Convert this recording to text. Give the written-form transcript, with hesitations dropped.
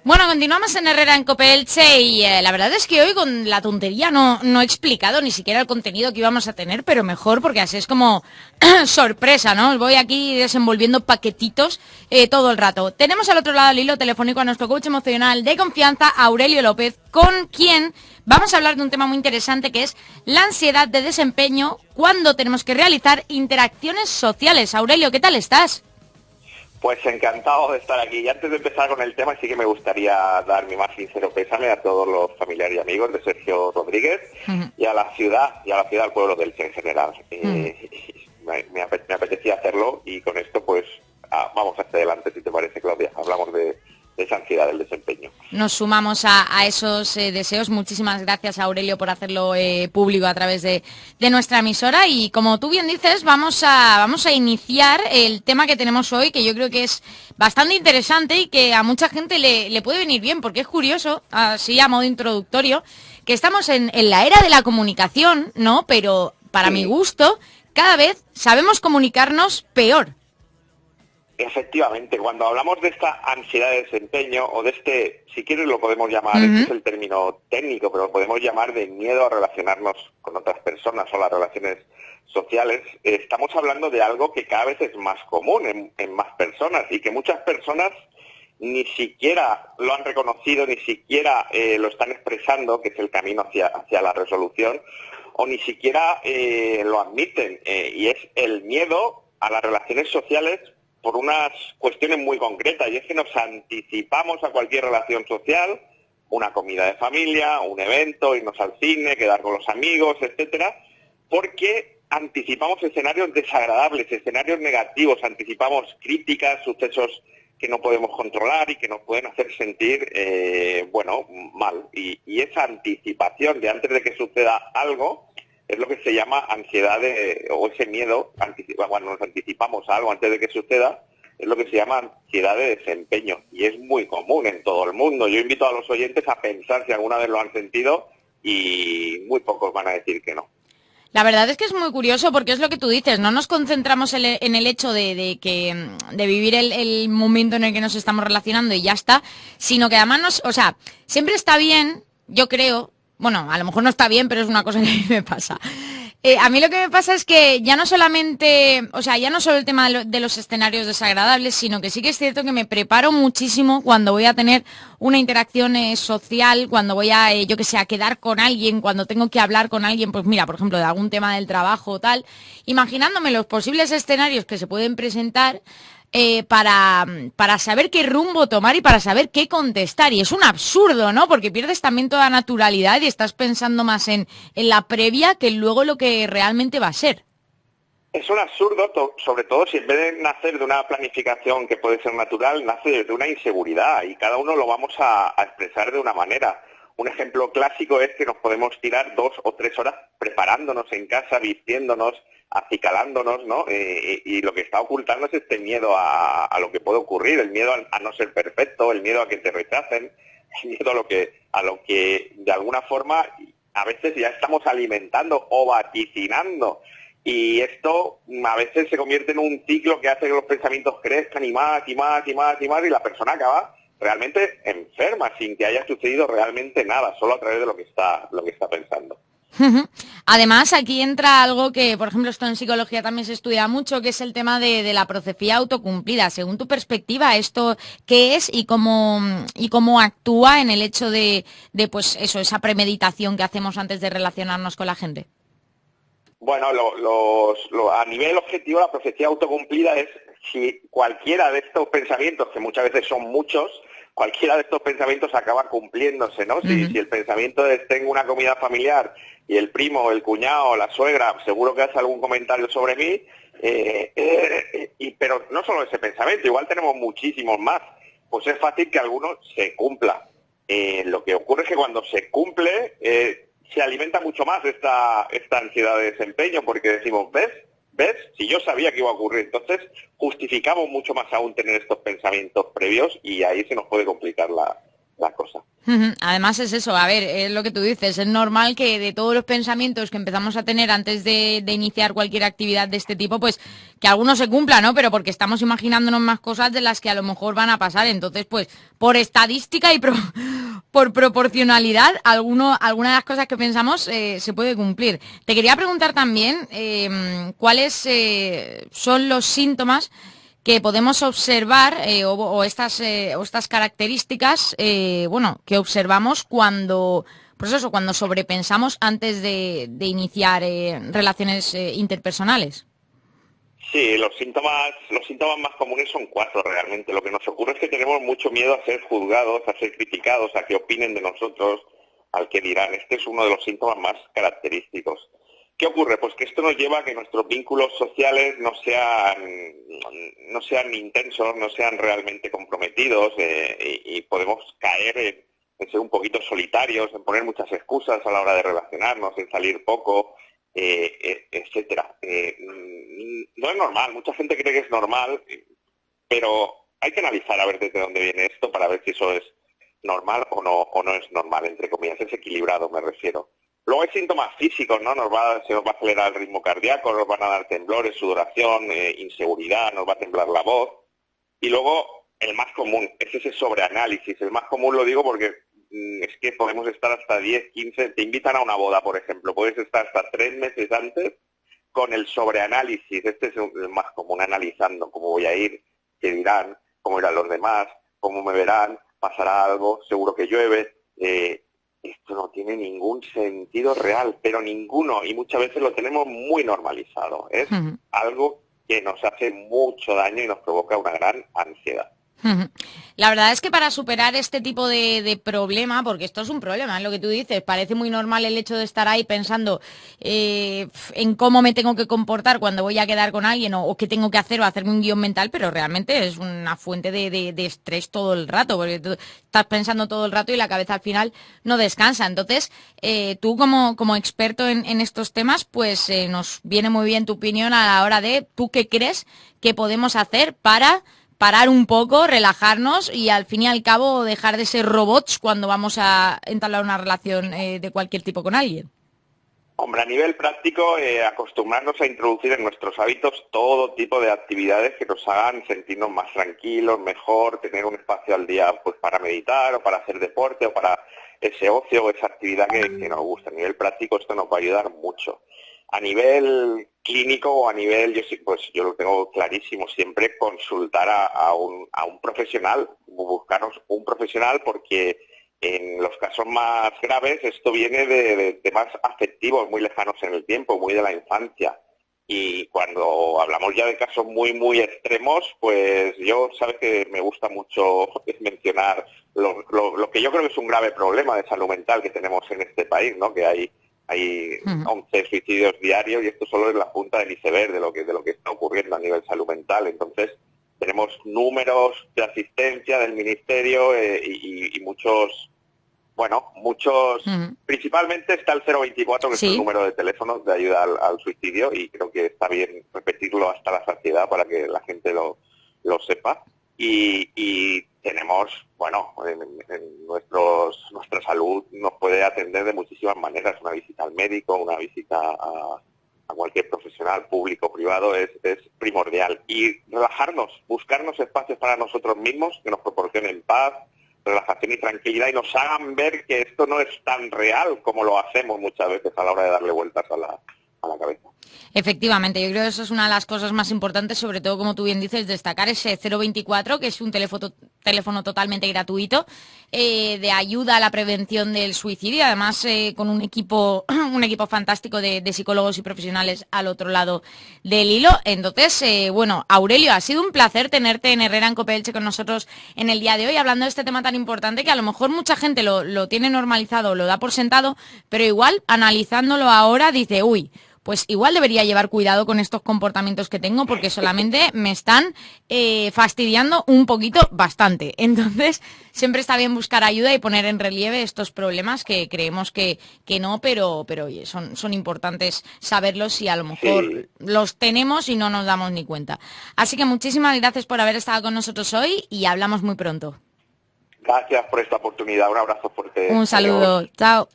Bueno, continuamos en Herrera en Cope Elche y la verdad es que hoy con la tontería no he explicado ni siquiera el contenido que íbamos a tener, pero mejor porque así es como sorpresa, ¿no? Os voy aquí desenvolviendo paquetitos todo el rato. Tenemos al otro lado del hilo telefónico a nuestro coach emocional de confianza, Aurelio López, con quien vamos a hablar de un tema muy interesante que es la ansiedad de desempeño cuando tenemos que realizar interacciones sociales. Aurelio, ¿qué tal estás? Pues encantado de estar aquí. Y antes de empezar con el tema, sí que me gustaría dar mi más sincero pésame a todos los familiares y amigos de Sergio Rodríguez y a la ciudad, al pueblo del Elche en general. Me apetecía hacerlo y con esto pues vamos hacia adelante, si te parece, Claudia. Hablamos de esa ansiedad del desempeño. Nos sumamos a esos deseos. Muchísimas gracias, Aurelio, por hacerlo público a través de nuestra emisora. Y como tú bien dices, vamos a iniciar el tema que tenemos hoy, que yo creo que es bastante interesante y que a mucha gente le puede venir bien, porque es curioso, así a modo introductorio, que estamos en la era de la comunicación, ¿no? Pero para mi gusto, cada vez sabemos comunicarnos peor. Efectivamente, cuando hablamos de esta ansiedad de desempeño o de este, si quieres lo podemos llamar, este es el término técnico, pero lo podemos llamar de miedo a relacionarnos con otras personas o las relaciones sociales, estamos hablando de algo que cada vez es más común en más personas y que muchas personas ni siquiera lo han reconocido, ni siquiera lo están expresando, que es el camino hacia la resolución, o ni siquiera lo admiten, y es el miedo a las relaciones sociales por unas cuestiones muy concretas, y es que nos anticipamos a cualquier relación social, una comida de familia, un evento, irnos al cine, quedar con los amigos, etcétera, porque anticipamos escenarios desagradables, escenarios negativos, anticipamos críticas, sucesos que no podemos controlar y que nos pueden hacer sentir, mal. Y esa anticipación de antes de que suceda algo es lo que se llama ansiedad o ese miedo, cuando nos anticipamos a algo antes de que suceda, es lo que se llama ansiedad de desempeño. Y es muy común en todo el mundo. Yo invito a los oyentes a pensar si alguna vez lo han sentido y muy pocos van a decir que no. La verdad es que es muy curioso porque es lo que tú dices, no nos concentramos en el hecho de vivir el momento en el que nos estamos relacionando y ya está, sino que además siempre está bien, yo creo. Bueno, a lo mejor no está bien, pero es una cosa que a mí me pasa. A mí lo que me pasa es que ya no solo el tema de los escenarios desagradables, sino que sí que es cierto que me preparo muchísimo cuando voy a tener una interacción social, cuando voy a quedar con alguien, cuando tengo que hablar con alguien, pues mira, por ejemplo, de algún tema del trabajo o tal, imaginándome los posibles escenarios que se pueden presentar, para saber qué rumbo tomar y para saber qué contestar. Y es un absurdo, ¿no? Porque pierdes también toda naturalidad y estás pensando más en la previa que luego lo que realmente va a ser. Es un absurdo, sobre todo si en vez de nacer de una planificación que puede ser natural, nace de una inseguridad y cada uno lo vamos a expresar de una manera. Un ejemplo clásico es que nos podemos tirar 2 o 3 horas preparándonos en casa, vistiéndonos, acicalándonos, ¿no? Y lo que está ocultando es este miedo a lo que puede ocurrir, el miedo a no ser perfecto, el miedo a que te rechacen, el miedo a lo que de alguna forma a veces ya estamos alimentando o vaticinando. Y esto a veces se convierte en un ciclo que hace que los pensamientos crezcan y más, y más, y más, y más, y la persona acaba realmente enferma, sin que haya sucedido realmente nada, solo a través de lo que está pensando. Además, aquí entra algo que, por ejemplo, esto en psicología también se estudia mucho, que es el tema de la profecía autocumplida. Según tu perspectiva, ¿esto qué es y cómo actúa en el hecho de esa premeditación que hacemos antes de relacionarnos con la gente? Bueno, a nivel objetivo, la profecía autocumplida es si cualquiera de estos pensamientos, que muchas veces son muchos, cualquiera de estos pensamientos acaba cumpliéndose, ¿no? Si el pensamiento es tengo una comida familiar y el primo, el cuñado, la suegra, seguro que hace algún comentario sobre mí, pero no solo ese pensamiento, igual tenemos muchísimos más, pues es fácil que alguno se cumpla. Lo que ocurre es que cuando se cumple, se alimenta mucho más esta ansiedad de desempeño, porque decimos, ¿ves? Si yo sabía que iba a ocurrir, entonces justificamos mucho más aún tener estos pensamientos previos y ahí se nos puede complicar la cosa. Además es eso, a ver, es lo que tú dices, es normal que de todos los pensamientos que empezamos a tener antes de iniciar cualquier actividad de este tipo, pues que algunos se cumplan, ¿no? Pero porque estamos imaginándonos más cosas de las que a lo mejor van a pasar. Entonces, pues, por estadística y por proporcionalidad, alguna de las cosas que pensamos se puede cumplir. Te quería preguntar también cuáles son los síntomas que podemos observar o estas características, que observamos cuando, pues eso, cuando sobrepensamos antes de iniciar relaciones interpersonales. Sí, los síntomas más comunes son 4 realmente. Lo que nos ocurre es que tenemos mucho miedo a ser juzgados, a ser criticados, a que opinen de nosotros, al que dirán. Este es uno de los síntomas más característicos. ¿Qué ocurre? Pues que esto nos lleva a que nuestros vínculos sociales no sean intensos, no sean realmente comprometidos y podemos caer en ser un poquito solitarios, en poner muchas excusas a la hora de relacionarnos, en salir poco, etcétera. No es normal, mucha gente cree que es normal, pero hay que analizar a ver desde dónde viene esto para ver si eso es normal o no es normal, entre comillas, es equilibrado, me refiero. Luego hay síntomas físicos, ¿no? Se nos va a acelerar el ritmo cardíaco, nos van a dar temblores, sudoración, inseguridad, nos va a temblar la voz. Y luego el más común es ese sobreanálisis. El más común lo digo porque es que podemos estar hasta 10, 15, te invitan a una boda, por ejemplo, puedes estar hasta 3 meses antes con el sobreanálisis. Este es el más común, analizando cómo voy a ir, qué dirán, cómo irán los demás, cómo me verán, pasará algo, seguro que llueve. Esto no tiene ningún sentido real, pero ninguno, y muchas veces lo tenemos muy normalizado. Es algo que nos hace mucho daño y nos provoca una gran ansiedad. La verdad es que para superar este tipo de problema, porque esto es un problema, es lo que tú dices, parece muy normal el hecho de estar ahí pensando en cómo me tengo que comportar cuando voy a quedar con alguien o qué tengo que hacer o hacerme un guión mental, pero realmente es una fuente de estrés todo el rato, porque tú estás pensando todo el rato y la cabeza al final no descansa. Entonces, tú como experto en estos temas, pues nos viene muy bien tu opinión a la hora de tú qué crees que podemos hacer para parar un poco, relajarnos y al fin y al cabo dejar de ser robots cuando vamos a entablar una relación de cualquier tipo con alguien. Hombre, a nivel práctico, acostumbrarnos a introducir en nuestros hábitos todo tipo de actividades que nos hagan sentirnos más tranquilos, mejor, tener un espacio al día pues para meditar o para hacer deporte o para ese ocio o esa actividad que nos gusta. A nivel práctico esto nos va a ayudar mucho. A nivel clínico o a nivel, yo lo tengo clarísimo, siempre consultar a un profesional, buscarnos un profesional porque en los casos más graves esto viene de temas afectivos muy lejanos en el tiempo, muy de la infancia. Y cuando hablamos ya de casos muy, muy extremos, pues sabes que me gusta mucho mencionar lo que yo creo que es un grave problema de salud mental que tenemos en este país, ¿no? Que hay 11 suicidios diarios y esto solo es la punta del iceberg de lo que está ocurriendo a nivel salud mental. Entonces, tenemos números de asistencia del Ministerio y muchos, principalmente está el 024, que es el número de teléfono de ayuda al suicidio, y creo que está bien repetirlo hasta la saciedad para que la gente lo sepa. Y tenemos, nuestra salud nos puede atender de muchísimas maneras. Una visita al médico, una visita a cualquier profesional público o privado es primordial. Y relajarnos, buscarnos espacios para nosotros mismos que nos proporcionen paz, relajación y tranquilidad y nos hagan ver que esto no es tan real como lo hacemos muchas veces a la hora de darle vueltas a la cabeza. Efectivamente, yo creo que eso es una de las cosas más importantes, sobre todo, como tú bien dices, destacar ese 024, que es un teléfono totalmente gratuito, de ayuda a la prevención del suicidio, además con un equipo fantástico de psicólogos y profesionales al otro lado del hilo. Entonces, Aurelio, ha sido un placer tenerte en Herrera en Cope Elche con nosotros en el día de hoy, hablando de este tema tan importante que a lo mejor mucha gente lo tiene normalizado, lo da por sentado, pero igual, analizándolo ahora, dice, uy, pues igual debería llevar cuidado con estos comportamientos que tengo porque solamente me están fastidiando un poquito bastante. Entonces, siempre está bien buscar ayuda y poner en relieve estos problemas que creemos que no, pero oye, son importantes saberlos y a lo mejor los tenemos y no nos damos ni cuenta. Así que muchísimas gracias por haber estado con nosotros hoy y hablamos muy pronto. Gracias por esta oportunidad. Un abrazo fuerte. Un saludo. Chao.